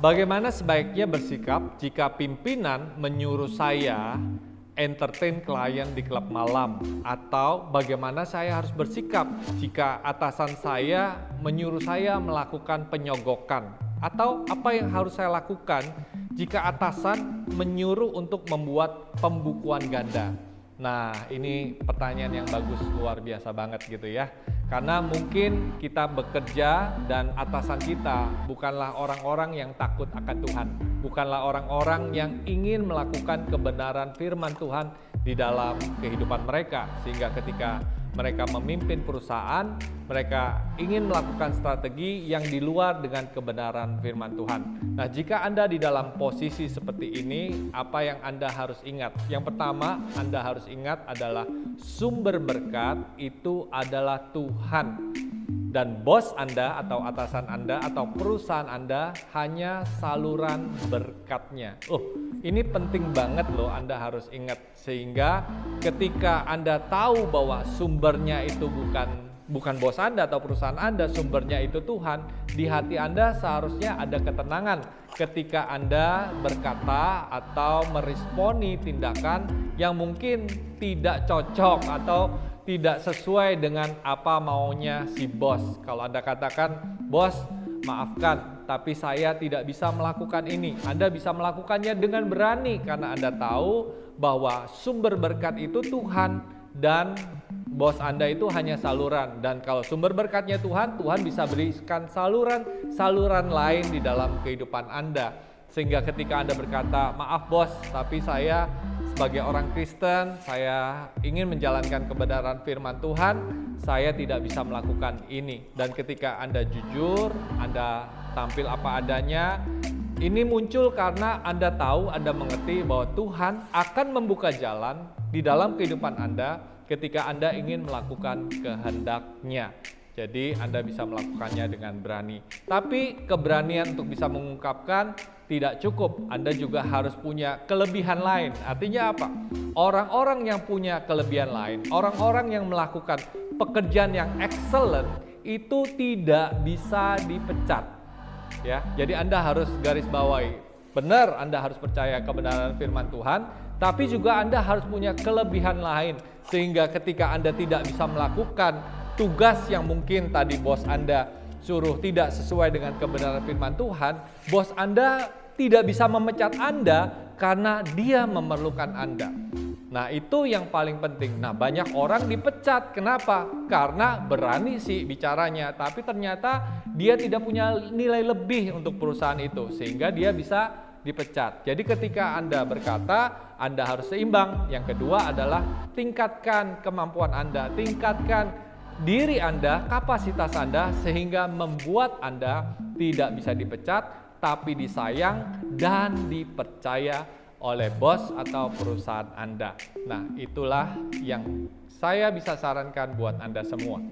Bagaimana sebaiknya bersikap jika pimpinan menyuruh saya entertain klien di klub malam? Atau bagaimana saya harus bersikap jika atasan saya menyuruh saya melakukan penyogokan? Atau apa yang harus saya lakukan jika atasan menyuruh untuk membuat pembukuan ganda? Nah, ini pertanyaan yang bagus, luar biasa banget gitu ya. Karena mungkin kita bekerja dan atasan kita bukanlah orang-orang yang takut akan Tuhan. Bukanlah orang-orang yang ingin melakukan kebenaran firman Tuhan di dalam kehidupan mereka. Sehingga ketika mereka memimpin perusahaan, mereka ingin melakukan strategi yang di luar dengan kebenaran firman Tuhan. Nah, jika Anda di dalam posisi seperti ini, apa yang Anda harus ingat? Yang pertama, Anda harus ingat adalah sumber berkat itu adalah Tuhan. Dan bos Anda atau atasan Anda atau perusahaan Anda hanya saluran berkatnya. Ini penting banget loh, Anda harus ingat. Sehingga ketika Anda tahu bahwa sumbernya itu bukan bos Anda atau perusahaan Anda, sumbernya itu Tuhan, di hati Anda seharusnya ada ketenangan ketika Anda berkata atau meresponi tindakan yang mungkin tidak cocok atau tidak sesuai dengan apa maunya si bos. Kalau Anda katakan, bos maafkan, tapi saya tidak bisa melakukan ini. Anda bisa melakukannya dengan berani karena Anda tahu bahwa sumber berkat itu Tuhan dan bos Anda itu hanya saluran. Dan kalau sumber berkatnya Tuhan, Tuhan bisa berikan saluran lain di dalam kehidupan Anda. Sehingga ketika Anda berkata, maaf bos, tapi saya sebagai orang Kristen, saya ingin menjalankan kebenaran firman Tuhan, saya tidak bisa melakukan ini. Dan ketika Anda jujur, Anda tampil apa adanya, ini muncul karena Anda tahu, Anda mengerti bahwa Tuhan akan membuka jalan di dalam kehidupan Anda ketika Anda ingin melakukan kehendak-Nya. Jadi Anda bisa melakukannya dengan berani. Tapi keberanian untuk bisa mengungkapkan tidak cukup. Anda juga harus punya kelebihan lain. Artinya apa? Orang-orang yang punya kelebihan lain, orang-orang yang melakukan pekerjaan yang excellent itu tidak bisa dipecat. Ya, jadi Anda harus garis bawahi. Benar, Anda harus percaya kebenaran firman Tuhan, tapi juga Anda harus punya kelebihan lain. Sehingga ketika Anda tidak bisa melakukan tugas yang mungkin tadi bos Anda suruh tidak sesuai dengan kebenaran firman Tuhan, bos Anda tidak bisa memecat Anda karena dia memerlukan Anda. Nah, itu yang paling penting. Nah, banyak orang dipecat. Kenapa? Karena berani sih bicaranya, tapi ternyata dia tidak punya nilai lebih untuk perusahaan itu, sehingga dia bisa dipecat. Jadi ketika Anda berkata, Anda harus seimbang. Yang kedua adalah tingkatkan kemampuan Anda, tingkatkan diri Anda, kapasitas Anda, sehingga membuat Anda tidak bisa dipecat, tapi disayang dan dipercaya oleh bos atau perusahaan Anda. Nah, itulah yang saya bisa sarankan buat Anda semua.